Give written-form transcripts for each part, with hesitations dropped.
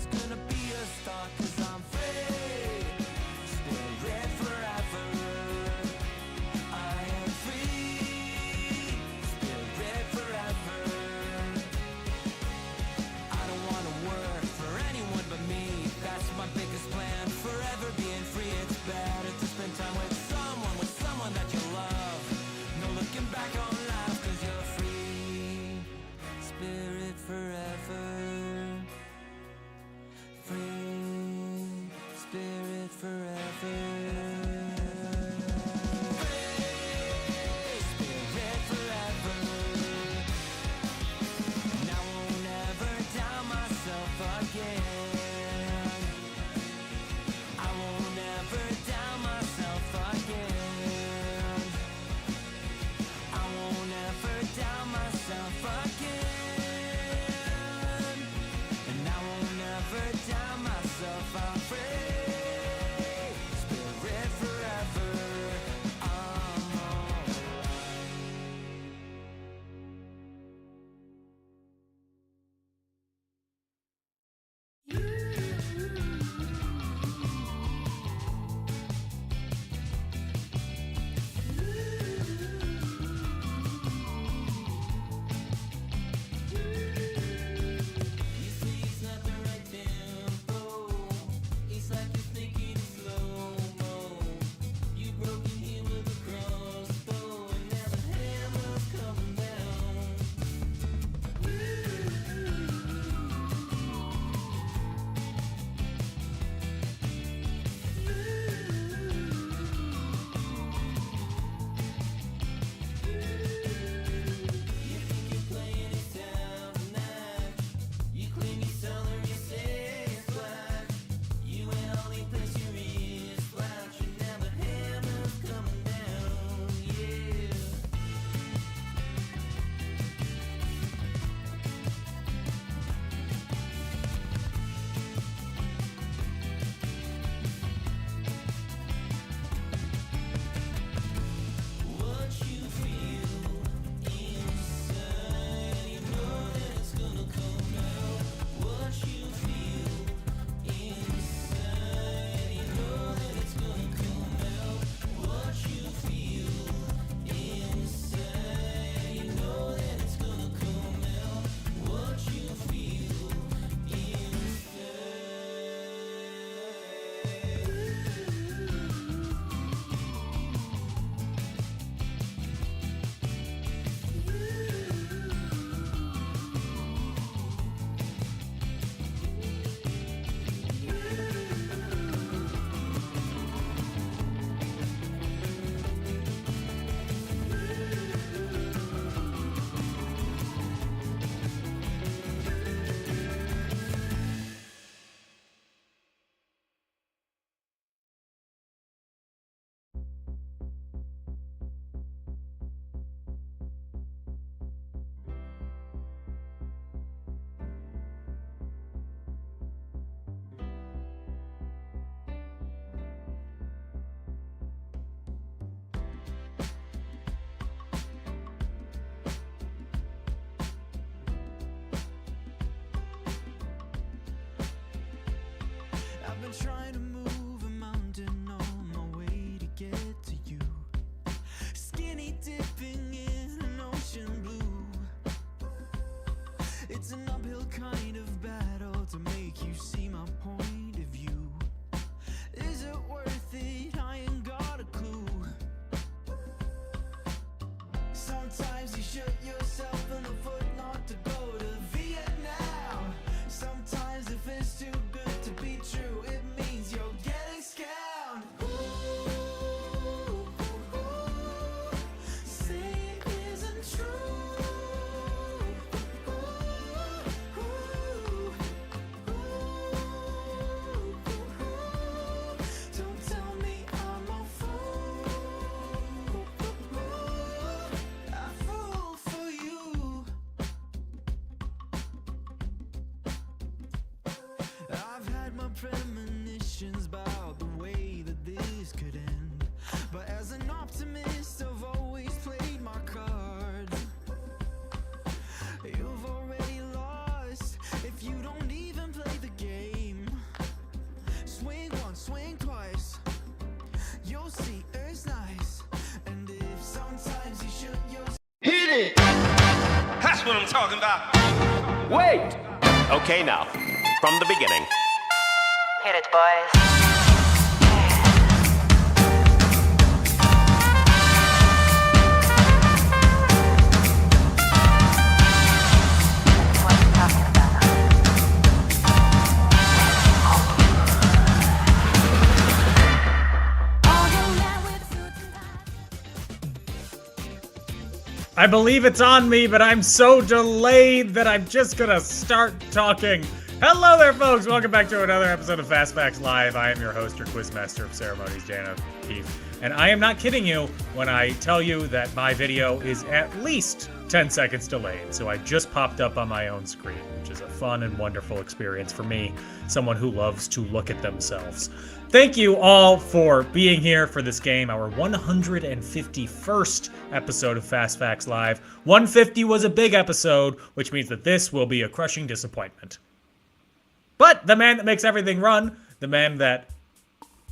always gonna be a star, 'cause I'm free, spirit forever. I am free, spirit forever. I don't wanna work for anyone but me. That's my biggest plan, forever being free. It's better to spend time with someone that you love. No looking back on life, 'cause you're free, spirit forever. Free, spirit forever. Free, spirit forever. And I won't ever doubt myself again. I won't ever doubt myself again. I won't ever doubt myself again. And I won't ever doubt myself. I'm free, spirit forever. I'm alright. You say it's not the right tempo. It's like you're thinking in slow-mo. You broken here with a crossbow, and now the hammer's coming down. You think you're playing it down tonight. You claim you sell her, you say it's black. You ain't only place your ears flat. And now the hammer's coming down, yeah. What you feel inside, you know that it's gonna come out. What you feel inside, you know that it's gonna come out. What you feel inside, you know that it's gonna come out. What you feel I've been trying to move a mountain on my way to get to you. Skinny dipping in an ocean blue. It's an uphill kind of battle to make you see my point of view. Is it worth it? I ain't got a clue. Sometimes you shoot yourself in the foot not to go to Vietnam. Sometimes if it's too good to be true, it means you're getting scammed. Say it isn't true. Don't tell me I'm a fool. I fall for you. shit. That's what I'm talking about. Wait! Okay, now, from the beginning. Hit it, boys. What you talking about? I believe it's on me, but I'm so delayed that I'm just gonna start talking. Hello there, folks. Welcome back to another episode of Fast Facts Live. I am your host, your quizmaster of ceremonies, Dan O'Keefe. And I am not kidding you when I tell you that my video is at least 10 seconds delayed. So I just popped up on my own screen, which is a fun and wonderful experience for me, someone who loves to look at themselves. Thank you all for being here for this game, our 151st episode of Fast Facts Live. 150 was a big episode, which means that this will be a crushing disappointment. But the man that makes everything run, the man that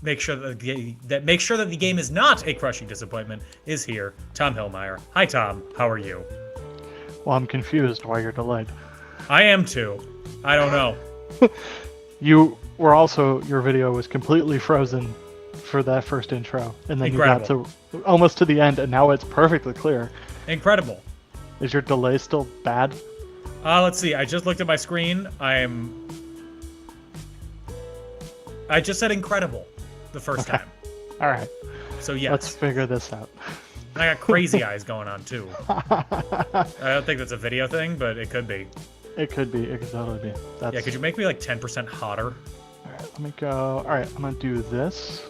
makes sure that the game is not a crushing disappointment, is here, Tom Hillmeyer. Hi, Tom. How are you? Well, I'm confused why you're delayed. I am too. I don't know. Your video was completely frozen for that first intro, and then Incredible. you got to almost to the end, and now it's perfectly clear. Incredible. Is your delay still bad? Let's see. I just looked at my screen. I just said incredible the first time. All right. So yes. Let's figure this out. And I got crazy eyes going on too. I don't think that's a video thing, but it could be. It could be. It could totally be. Yeah, could you make me like 10% hotter? All right, let me go. All right, I'm gonna do this.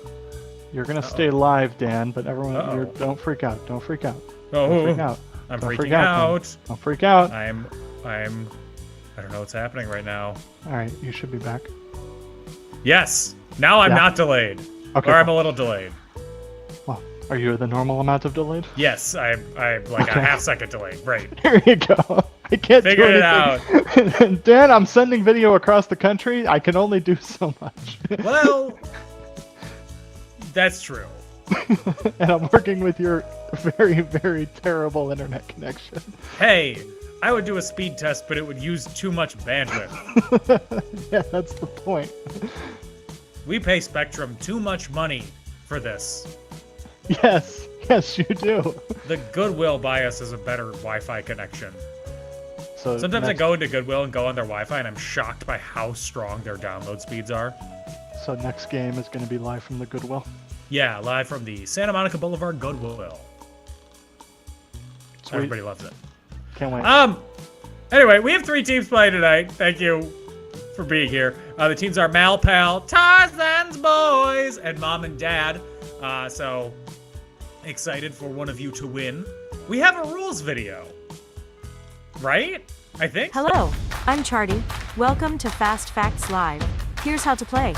You're gonna stay live, Dan, but everyone, don't freak out. Don't freak out. Don't freak out. I'm Don't freaking freak out. Don't freak out. I don't know what's happening right now. All right, you should be back. Yes. Now I'm not delayed. Okay. Or I'm a little delayed. Well, are you the normal amount of delayed? Yes, I'm like a half second delayed. Right. Here you go. I can't Figured do it out. anything. Dan, I'm sending video across the country. I can only do so much. Well, that's true. And I'm working with your very, very terrible internet connection. Hey, I would do a speed test, but it would use too much bandwidth. Yeah, that's the point. We pay Spectrum too much money for this. Yes, you do. The Goodwill bias is a better Wi-Fi connection. So Sometimes I go into Goodwill and go on their Wi-Fi, and I'm shocked by how strong their download speeds are. So next game is going to be live from the Goodwill? Yeah, live from the Santa Monica Boulevard Goodwill. Sweet. Everybody loves it. Can't wait. Anyway, we have 3 teams playing tonight. Thank you for being here. The teams are Mal Pal, Tarzan's Boys, and Mom and Dad. So excited for one of you to win. We have a rules video. Right? I think? Hello, I'm Charty. Welcome to Fast Facts Live. Here's how to play.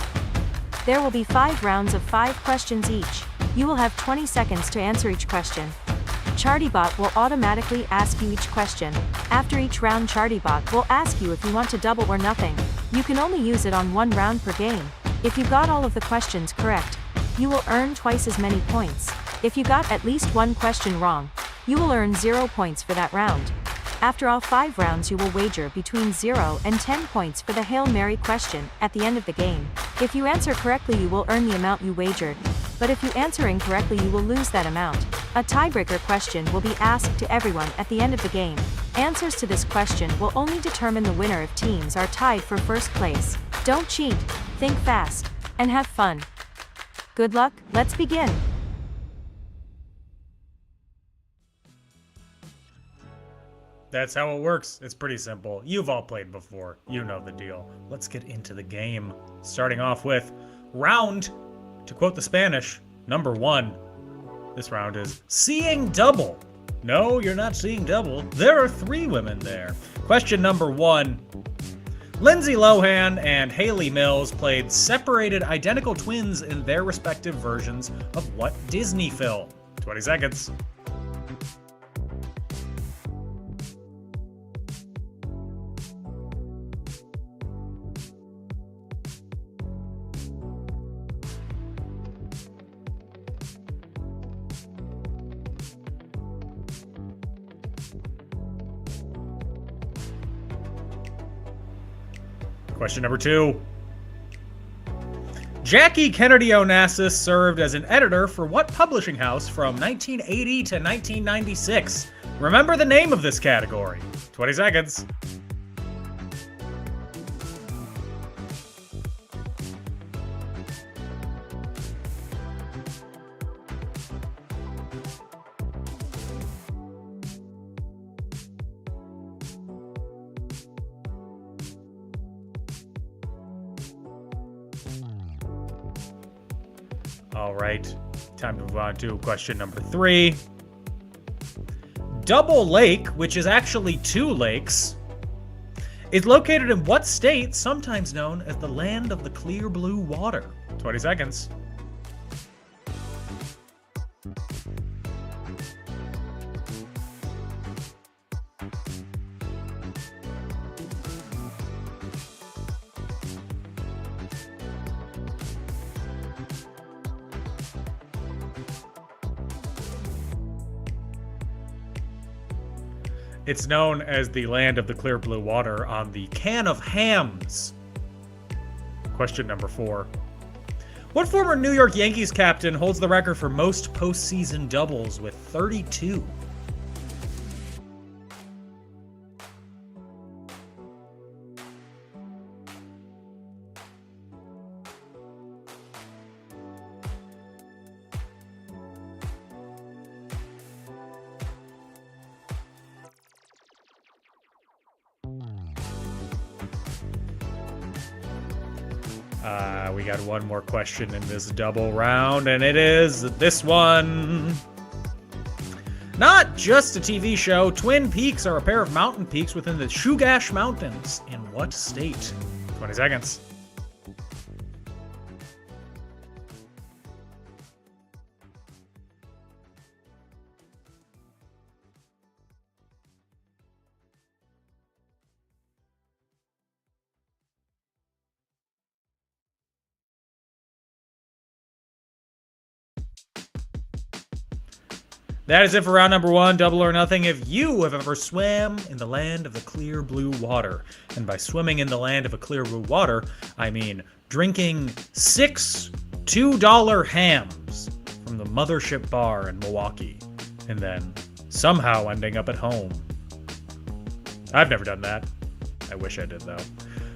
There will be 5 rounds of 5 questions each. You will have 20 seconds to answer each question. ChartyBot will automatically ask you each question. After each round, ChartyBot will ask you if you want to double or nothing. You can only use it on 1 round per game. If you got all of the questions correct, you will earn twice as many points. If you got at least 1 question wrong, you will earn 0 points for that round. After all 5 rounds, you will wager between 0 and 10 points for the Hail Mary question at the end of the game. If you answer correctly, you will earn the amount you wagered. But if you answer incorrectly, you will lose that amount. A tiebreaker question will be asked to everyone at the end of the game. Answers to this question will only determine the winner if teams are tied for first place. Don't cheat, think fast, and have fun. Good luck, let's begin. That's how it works. It's pretty simple. You've all played before. You know the deal. Let's get into the game. Starting off with round, to quote the Spanish, number 1. This round is seeing double. No, you're not seeing double. There are 3 women there. Question number 1. Lindsay Lohan and Hayley Mills played separated identical twins in their respective versions of what Disney film? 20 seconds. Question number 2. Jackie Kennedy Onassis served as an editor for what publishing house from 1980 to 1996? Remember the name of this category. 20 seconds. All right, time to move on to question number 3. Double Lake, which is actually 2 lakes, is located in what state, sometimes known as the land of the clear blue water? 20 seconds. It's known as the land of the clear blue water on the can of hams. Question number 4. What former New York Yankees captain holds the record for most postseason doubles with 32? We got one more question in this double round, and it is this one. Not just a TV show, Twin Peaks are a pair of mountain peaks within the Chugach Mountains. In what state? 20 seconds. That is it for round number 1, double or nothing. If you have ever swam in the land of the clear blue water, and by swimming in the land of a clear blue water, I mean drinking 6 $2 hams from the Mothership Bar in Milwaukee, and then somehow ending up at home. I've never done that. I wish I did, though.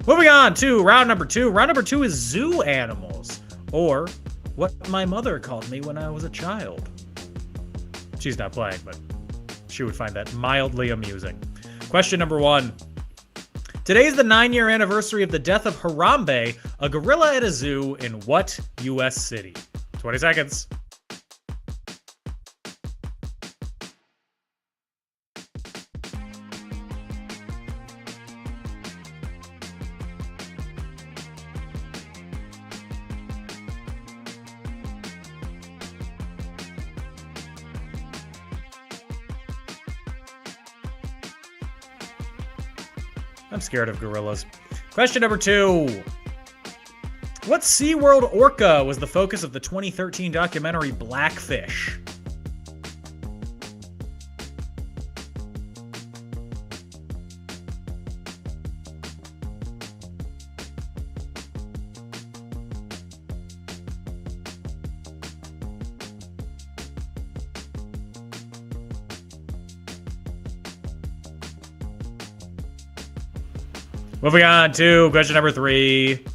Moving on to round number 2. Round number 2 is zoo animals, or what my mother called me when I was a child. She's not playing, but she would find that mildly amusing. Question number 1. Today is the 9-year anniversary of the death of Harambe, a gorilla at a zoo in what U.S. city? 20 seconds. I'm scared of gorillas. Question number 2. What SeaWorld orca was the focus of the 2013 documentary Blackfish? Moving on to question number 3.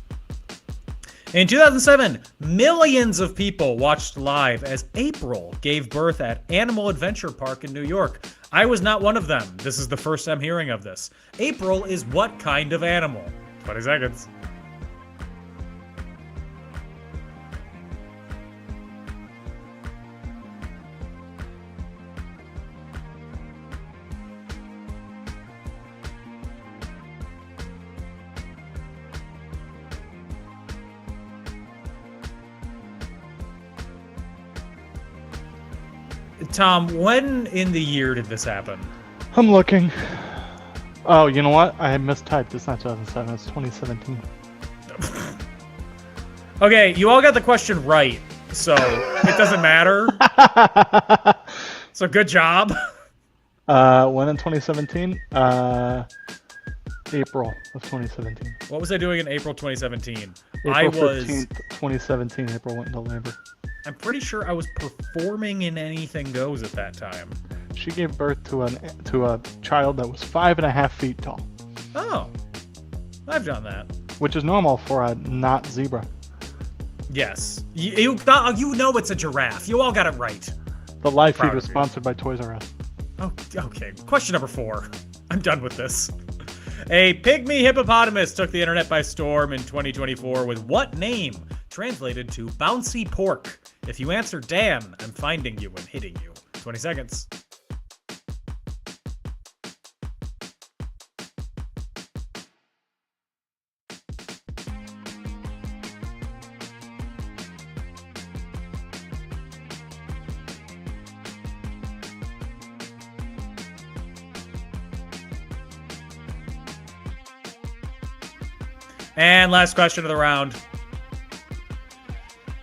In 2007, millions of people watched live as April gave birth at Animal Adventure Park in New York. I was not one of them. This is the first I'm hearing of this. April is what kind of animal? 20 seconds. Tom, when in the year did this happen? I'm looking. Oh, you know what? I mistyped. It's not 2007. It's 2017. Okay, you all got the question right, so it doesn't matter. So good job. When in 2017? April of 2017. What was I doing in April 2017? April I was 15th, 2017, April went into labor. I'm pretty sure I was performing in Anything Goes at that time. She gave birth to a child that was 5.5 feet tall. Oh, I've done that. Which is normal for a not zebra. Yes. You know it's a giraffe. You all got it right. The live feed Proud was of you. sponsored by Toys R Us. Oh, okay. Question number 4. I'm done with this. A pygmy hippopotamus took the internet by storm in 2024 with what name translated to bouncy pork? If you answer Dan, I'm finding you and hitting you. 20 seconds. And last question of the round.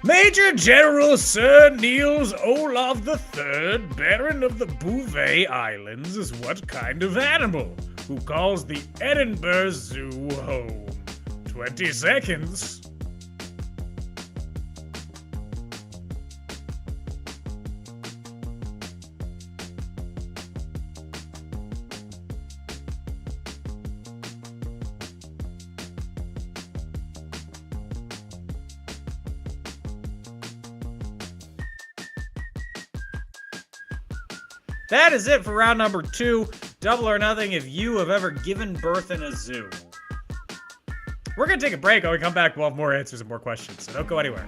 Major General Sir Niels Olaf III, Baron of the Bouvet Islands, is what kind of animal? Who calls the Edinburgh Zoo home? 20 seconds. That is it for round number 2. Double or nothing if you have ever given birth in a zoo. We're going to take a break. When we come back, we'll have more answers and more questions. So don't go anywhere.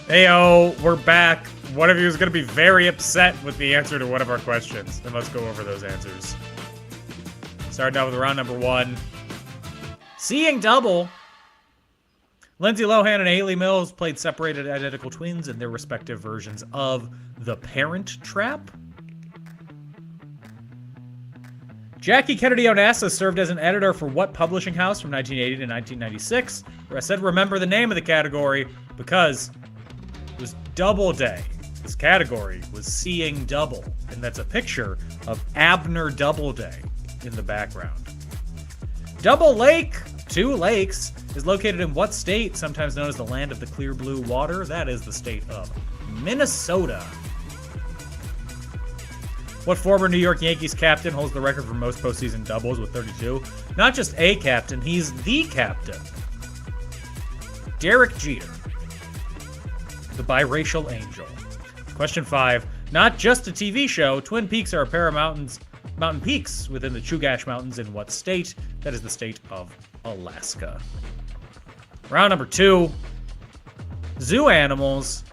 Heyo, we're back. One of you is going to be very upset with the answer to one of our questions. And let's go over those answers. Starting out with round number 1. Seeing double. Lindsay Lohan and Haley Mills played separated identical twins in their respective versions of The Parent Trap. Jackie Kennedy Onassis served as an editor for what publishing house from 1980 to 1996? Where I said remember the name of the category because it was Doubleday. This category was Seeing Double, and that's a picture of Abner Doubleday in the background. Double Lake, 2 lakes, is located in what state, sometimes known as the land of the clear blue water? That is the state of Minnesota. What former New York Yankees captain holds the record for most postseason doubles with 32? Not just a captain, he's the captain. Derek Jeter, the biracial angel. Question 5. Not just a TV show, Twin Peaks are a pair of mountain peaks within the Chugach Mountains in what state? That is the state of Alaska. Round number 2. Zoo animals.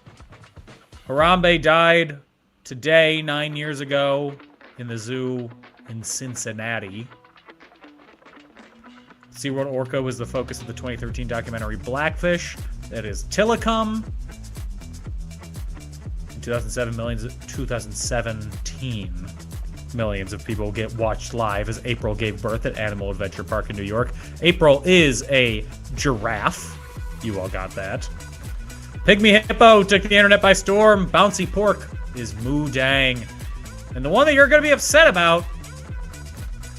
Harambe died today, 9 years ago, in the zoo in Cincinnati. SeaWorld Orca was the focus of the 2013 documentary Blackfish. That is Tilikum. In 2017, millions of people get watched live as April gave birth at Animal Adventure Park in New York. April is a giraffe. You all got that. Pygmy Hippo took the internet by storm. Bouncy Pork is Moo Dang. And the one that you're going to be upset about,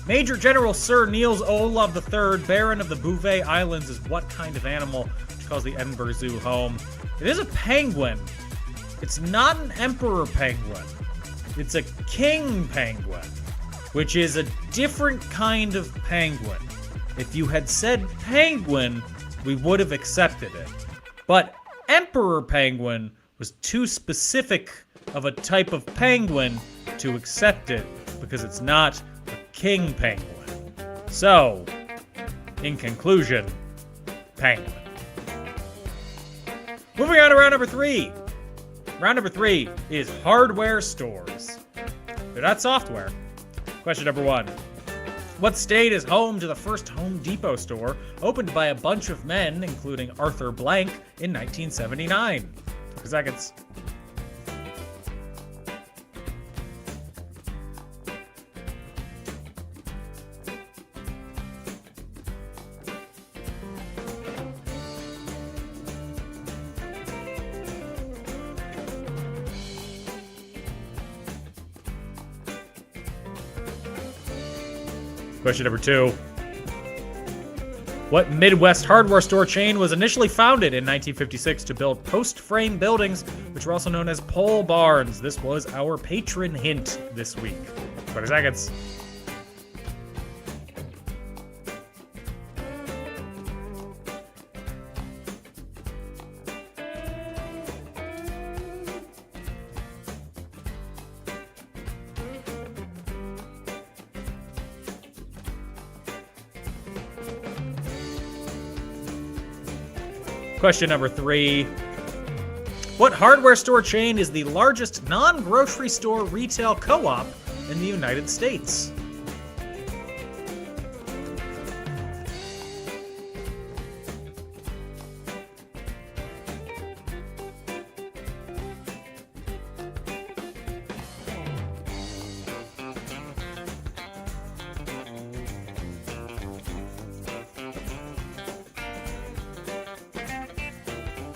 Major General Sir Niels Olav III, Baron of the Bouvet Islands, is what kind of animal, which calls the Edinburgh Zoo home? It is a penguin. It's not an emperor penguin. It's a king penguin, which is a different kind of penguin. If you had said penguin, we would have accepted it. But emperor penguin was too specific of a type of penguin to accept it because it's not a king penguin. So, in conclusion, penguin. Moving on to round number 3. Round number 3 is hardware stores. They're not software. Question number 1. What state is home to the first Home Depot store opened by a bunch of men, including Arthur Blank, in 1979? 20 seconds. Question number 2. What Midwest hardware store chain was initially founded in 1956 to build post-frame buildings, which were also known as pole barns? This was our patron hint this week. 20 seconds. Question number 3. What hardware store chain is the largest non-grocery store retail co-op in the United States?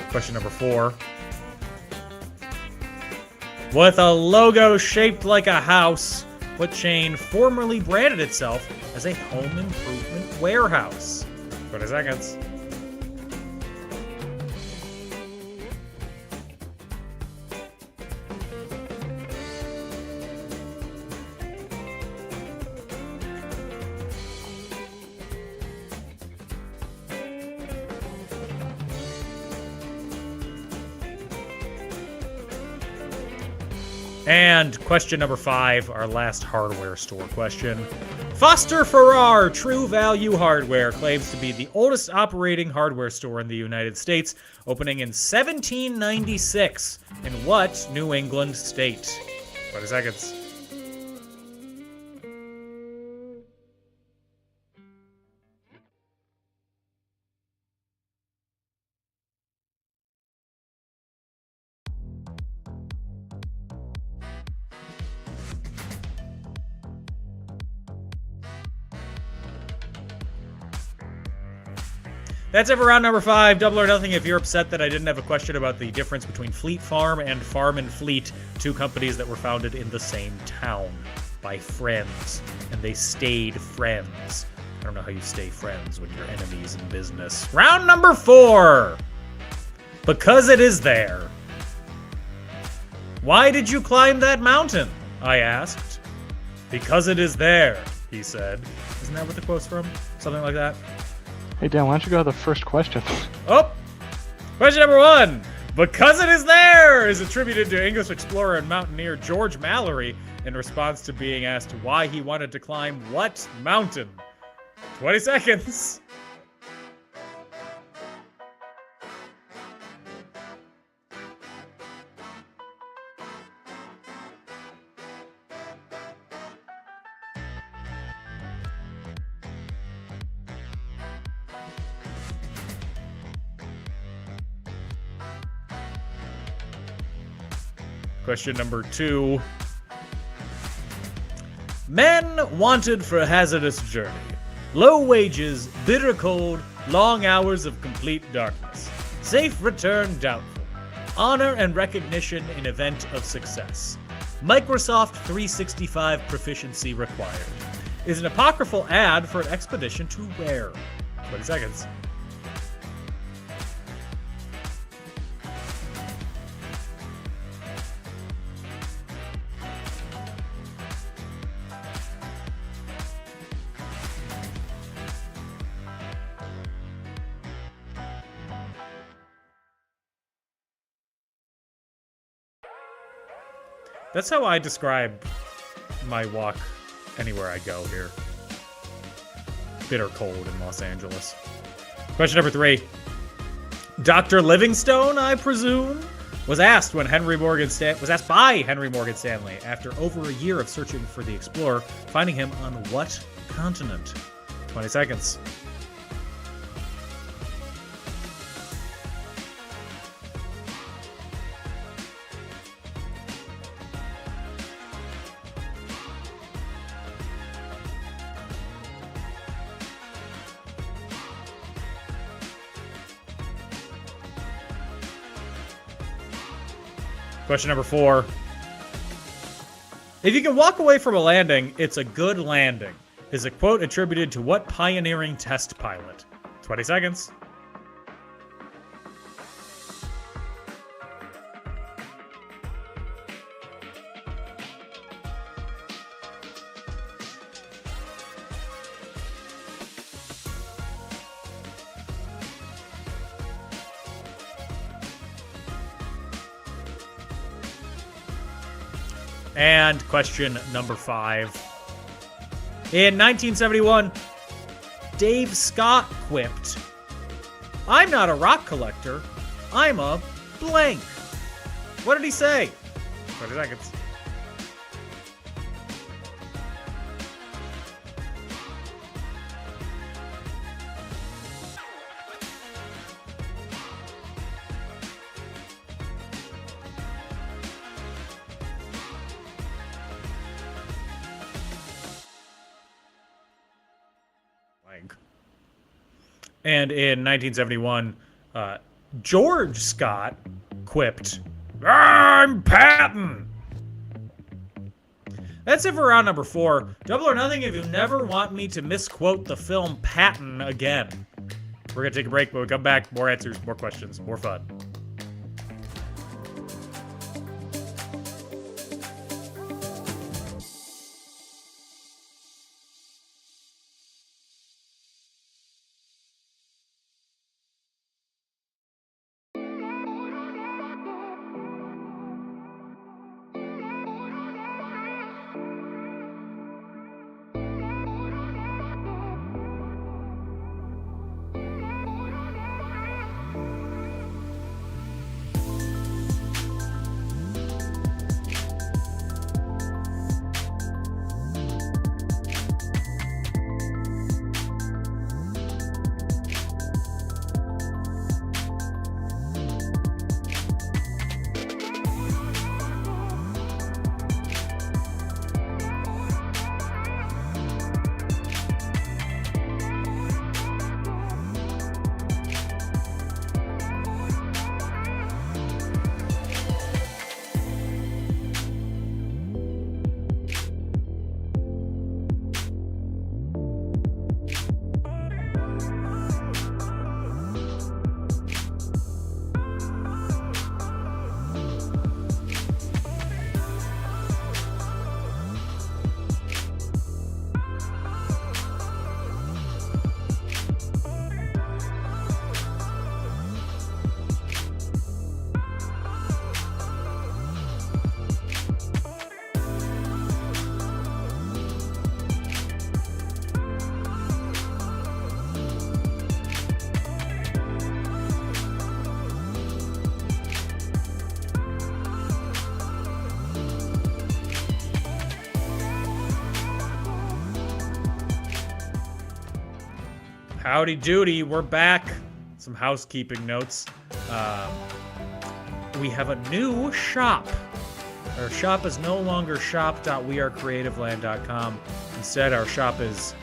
Question number 4. With a logo shaped like a house, what chain formerly branded itself as a home improvement warehouse? 20 seconds. And question number 5, our last hardware store question. Foster Farrar True Value Hardware claims to be the oldest operating hardware store in the United States, opening in 1796. In what New England state? 20 seconds. That's it for round number 5. Double or nothing if you're upset that I didn't have a question about the difference between Fleet Farm and Farm and Fleet, two companies that were founded in the same town by friends, and they stayed friends. I don't know how you stay friends when you're enemies in business. Round number 4. Because it is there. Why did you climb that mountain? I asked. Because it is there, he said. Isn't that what the quote's from? Something like that? Hey, Dan, why don't you go to the first question? Oh! Question number 1. Because it is there is attributed to English explorer and mountaineer George Mallory in response to being asked why he wanted to climb what mountain? 20 seconds. Question number 2. Men wanted for hazardous journey. Low wages, bitter cold, long hours of complete darkness. Safe return doubtful. Honor and recognition in event of success. Microsoft 365 proficiency required. Is an apocryphal ad for an expedition to where? 20 seconds. That's how I describe my walk anywhere I go here. Bitter cold in Los Angeles. Question number 3. Dr. Livingstone, I presume, was asked by Henry Morgan Stanley after over a year of searching for the explorer, finding him on what continent? 20 seconds. Question number 4. If you can walk away from a landing, it's a good landing. Is a quote attributed to what pioneering test pilot? 20 seconds. And question number 5. In 1971, Dave Scott quipped, "I'm not a rock collector, I'm a blank." What did he say? 20 seconds. And in 1971, George Scott quipped, "I'm Patton." That's it for round number 4. Double or nothing if you never want me to misquote the film Patton again. We're going to take a break, but we come back. More answers, more questions, more fun. Howdy doody, we're back. Some housekeeping notes. We have a new shop. Our shop is no longer shop.wearecreativeland.com. Instead, our shop is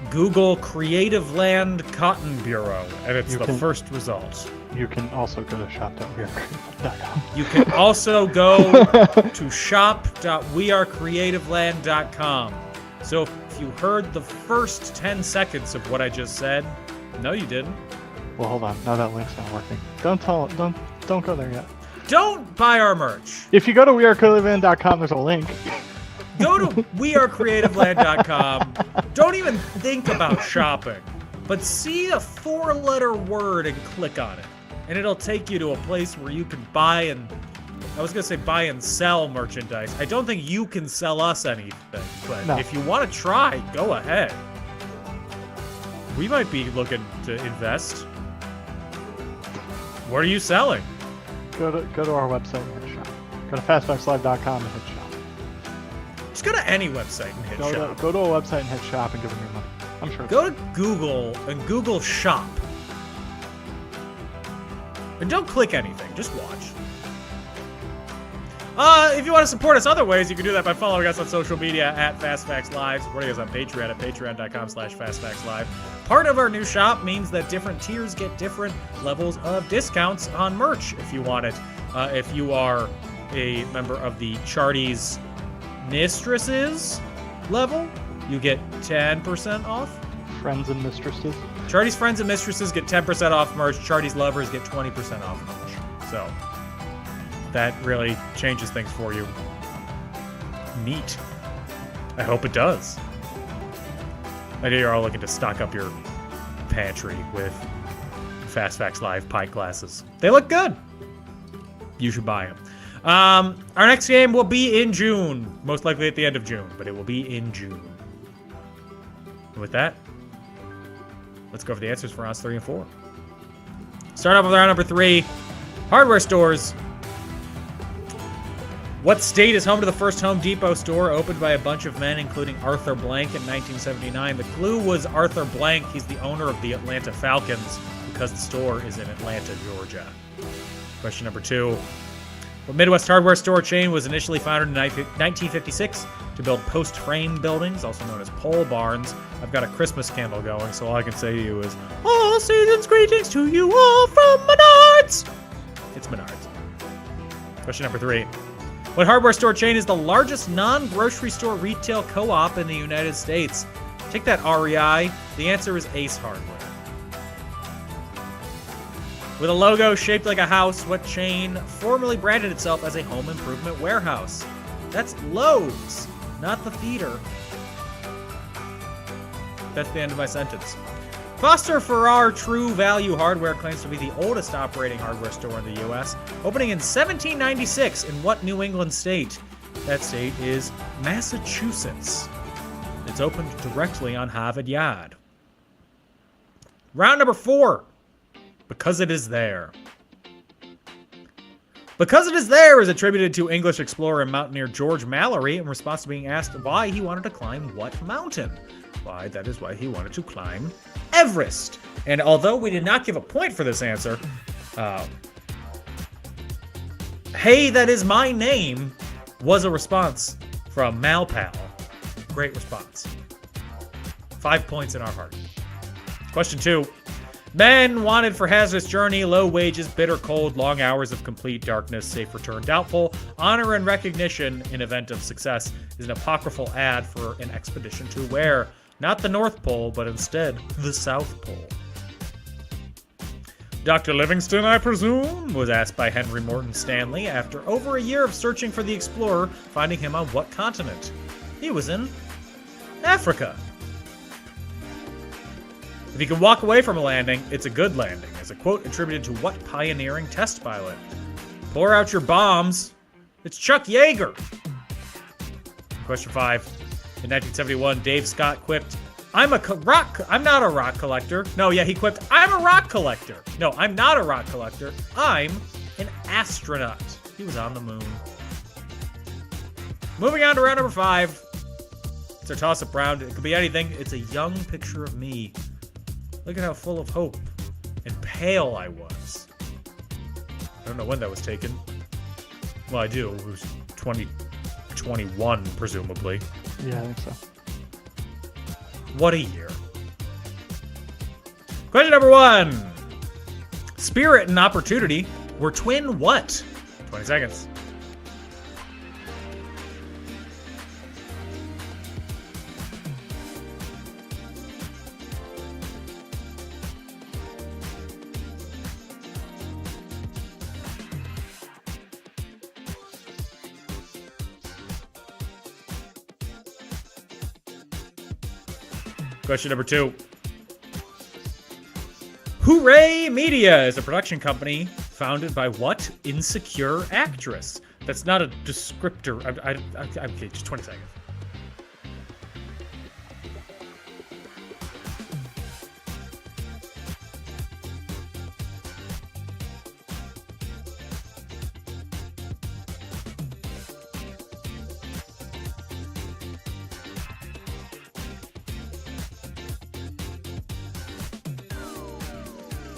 Google Creative Land Cotton Bureau, and it's the first result. You can also go to shop.wearecreativeland.com. You can also go to shop.wearecreativeland.com. So if you heard the first 10 seconds of what I just said, no, you didn't. Well, hold on. Now that link's not working. Don't go there yet. Don't buy our merch. If you go to wearecreativeland.com, there's a link. Go to wearecreativeland.com. Don't even think about shopping, but see a 4-letter word and click on it. And it'll take you to a place where you can buy and sell merchandise. I don't think you can sell us anything, but if you want to try, go ahead. We might be looking to invest. What are you selling? Go to our website and hit shop. Go to fastfactslive.com and hit shop. Just go to any website and hit shop. Go to a website and hit shop and give them your money. I'm sure. Go to Google and Google shop. And don't click anything, just watch. If you want to support us other ways, you can do that by following us on social media at FastFactsLive, supporting us on Patreon at patreon.com/FastFactsLive. Part of our new shop means that different tiers get different levels of discounts on merch if you want it. If you are a member of the Charties Mistresses level, you get 10% off. Friends and Mistresses. Charties Friends and Mistresses get 10% off merch. Charties Lovers get 20% off merch. So that really changes things for you. Neat. I hope it does. I know you're all looking to stock up your pantry with Fast Facts Live pint glasses. They look good. You should buy them. Our next game will be in June. Most likely at the end of June, but it will be in June. And with that, let's go over the answers for rounds 3 and 4. Start off with round number 3. Hardware stores. What state is home to the first Home Depot store opened by a bunch of men, including Arthur Blank in 1979? The clue was Arthur Blank. He's the owner of the Atlanta Falcons because the store is in Atlanta, Georgia. Question number 2. What Midwest hardware store chain was initially founded in 1956 to build post-frame buildings, also known as pole barns? I've got a Christmas candle going, so all I can say to you is, all seasons greetings to you all from Menards! It's Menards. Question number 3. What hardware store chain is the largest non-grocery store retail co-op in the United States? Take that, REI. The answer is Ace Hardware. With a logo shaped like a house, what chain formerly branded itself as a home improvement warehouse? That's Lowe's, not the theater. That's the end of my sentence. Foster Farrar True Value Hardware claims to be the oldest operating hardware store in the U.S., opening in 1796 in what New England state? That state is Massachusetts. It's opened directly on Harvard Yard. Round number 4. Because It Is There. Because It Is There is attributed to English explorer and mountaineer George Mallory in response to being asked why he wanted to climb what mountain. Why, that is why he wanted to climb Everest. And although we did not give a point for this answer, hey, that is my name was a response from Malpal. Great response. 5 points in our heart. Question 2. Men wanted for hazardous journey, low wages, bitter cold, long hours of complete darkness, safe return doubtful, honor and recognition in event of success is an apocryphal ad for an expedition to where? Not the North Pole, but instead the South Pole. Dr. Livingston, I presume, was asked by Henry Morton Stanley after over a year of searching for the explorer, finding him on what continent? He was in Africa. If you can walk away from a landing, it's a good landing, is a quote attributed to what pioneering test pilot? Pour out your bombs. It's Chuck Yeager. Question 5. In 1971, Dave Scott quipped, I'm not a rock collector. No, yeah, he quipped, I'm a rock collector. No, I'm not a rock collector. I'm an astronaut. He was on the moon. Moving on to round number 5. It's our toss-up round. It could be anything. It's a young picture of me. Look at how full of hope and pale I was. I don't know when that was taken. Well, I do. It was 2021, presumably. Yeah, I think so. What a year. Question number 1. Spirit and Opportunity were twin what? 20 seconds. Question number 2. Hooray Media is a production company founded by what insecure actress? That's not a descriptor. Okay, just 20 seconds.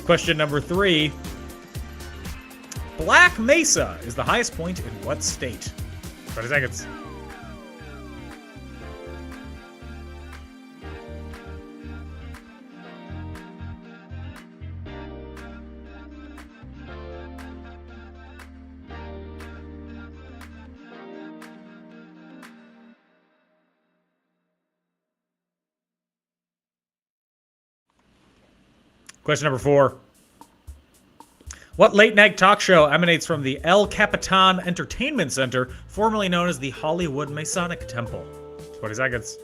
Question number 3. Black Mesa is the highest point in what state? 20 seconds. Question number 4. What late-night talk show emanates from the El Capitan Entertainment Center, formerly known as the Hollywood Masonic Temple? 20 seconds.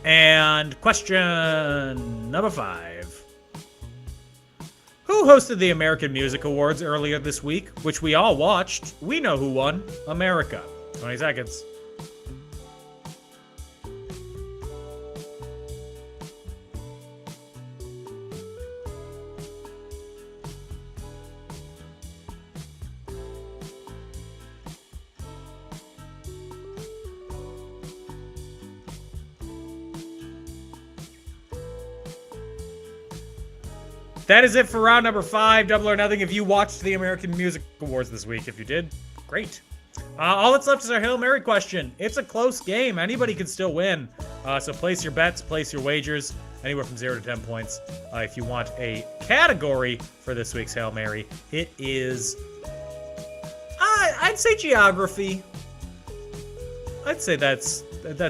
And question number 5. Who hosted the American Music Awards earlier this week, which we all watched? We know who won. America. 20 seconds. That is it for round number 5, Double or Nothing. If you watched the American Music Awards this week, if you did, great. All that's left is our Hail Mary question. It's a close game. Anybody can still win. So place your bets, place your wagers, anywhere from 0 to 10 points. If you want a category for this week's Hail Mary, it is, I'd say geography. I'd say that's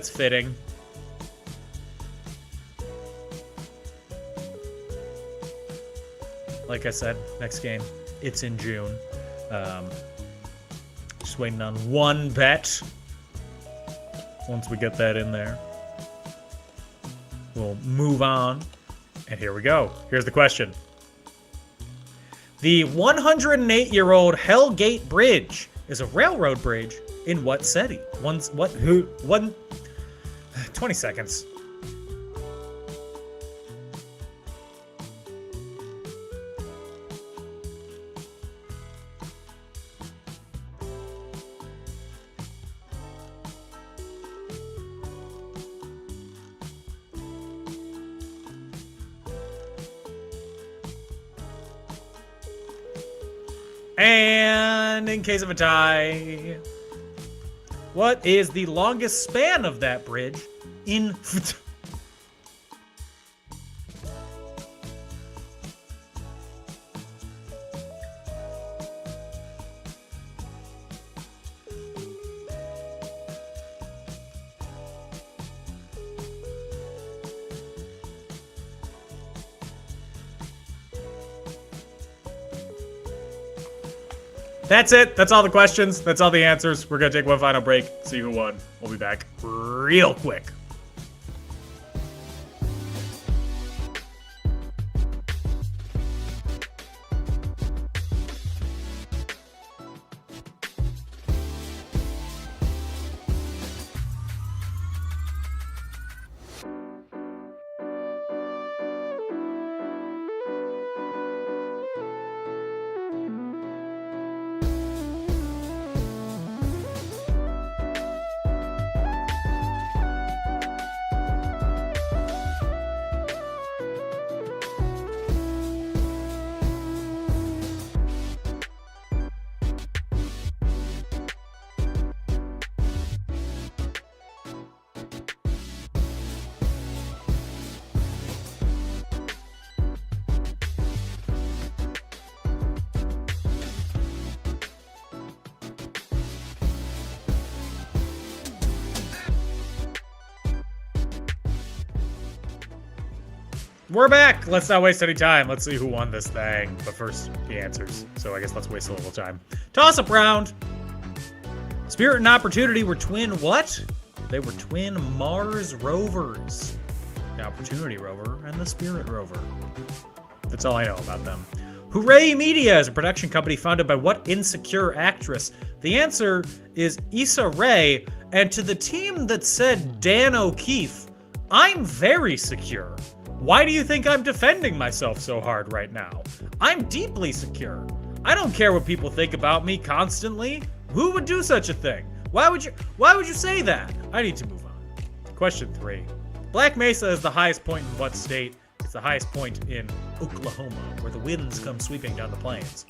fitting. Like I said, next game, it's in June. Just waiting on one bet. Once we get that in there, we'll move on. And here we go. Here's the question. The 108-year-old Hell Gate Bridge is a railroad bridge in what city? 20 seconds. And in case of a tie, what is the longest span of that bridge in... That's it. That's all the questions. That's all the answers. We're going to take one final break, see who won. We'll be back real quick. We're back. Let's not waste any time. Let's see who won this thing. But first, the answers. So I guess let's waste a little time. Toss-up round. Spirit and Opportunity were twin what? They were twin Mars rovers. The Opportunity rover and the Spirit rover. That's all I know about them. Hooray Media is a production company founded by what insecure actress? The answer is Issa Rae. And to the team that said Dan O'Keefe, I'm very secure. Why do you think I'm defending myself so hard right now? I'm deeply secure. I don't care what people think about me constantly. Who would do such a thing? Why would you say that? I need to move on. Question 3. Black Mesa is the highest point in what state? It's the highest point in Oklahoma, where the winds come sweeping down the plains.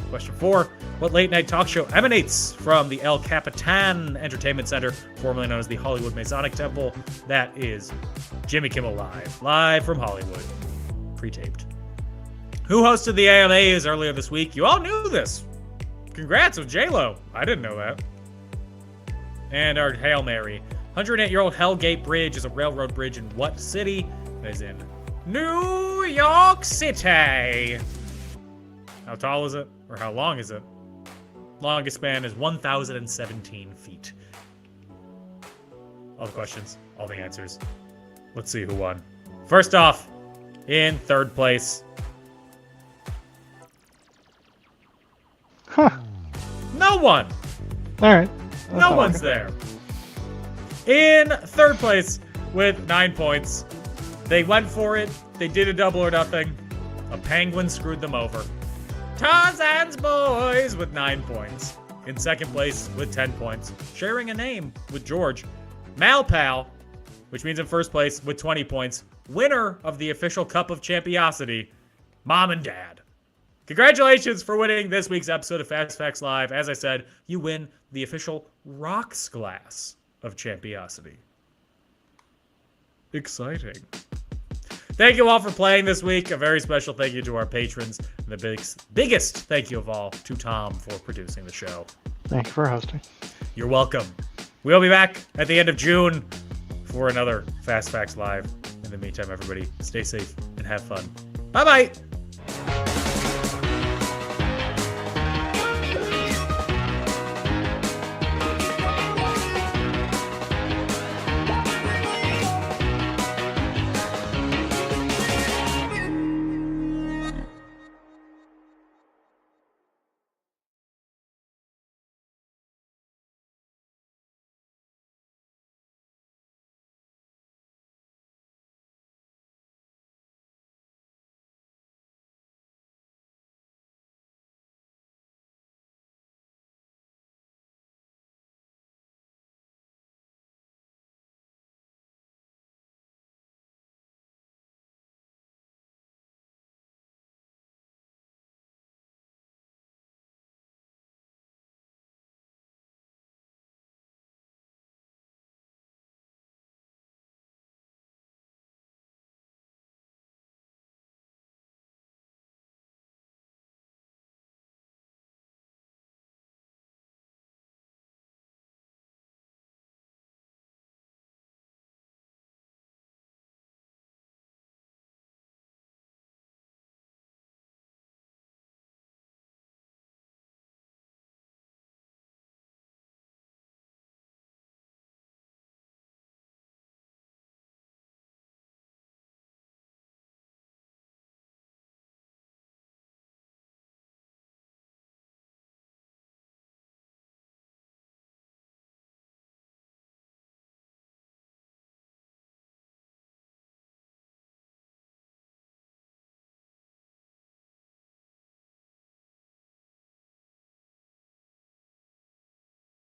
Question 4. What late-night talk show emanates from the El Capitan Entertainment Center, formerly known as the Hollywood Masonic Temple? That is Jimmy Kimmel Live. Live from Hollywood. Pre-taped. Who hosted the AMAs earlier this week? You all knew this. Congrats with J-Lo. I didn't know that. And our Hail Mary. 108-year-old Hellgate Bridge is a railroad bridge in what city? It is in New York City. How tall is it? Or how long is it? Longest span is 1,017 feet. All the questions, all the answers. Let's see who won. First off, in third place. Huh. No one. All right. No one's there. In third place with 9 points. They went for it. They did a double or nothing. A penguin screwed them over. Tarzan's Boys with 9 points. In second place with 10 points. Sharing a name with George. Malpal, which means in first place with 20 points. Winner of the official Cup of Champiosity, Mom and Dad. Congratulations for winning this week's episode of Fast Facts Live. As I said, you win the official Rocks glass of Champiosity. Exciting. Thank you all for playing this week. A very special thank you to our patrons. And the biggest thank you of all to Tom for producing the show. Thank you for hosting. You're welcome. We'll be back at the end of June for another Fast Facts Live. In the meantime, everybody, stay safe and have fun. Bye-bye.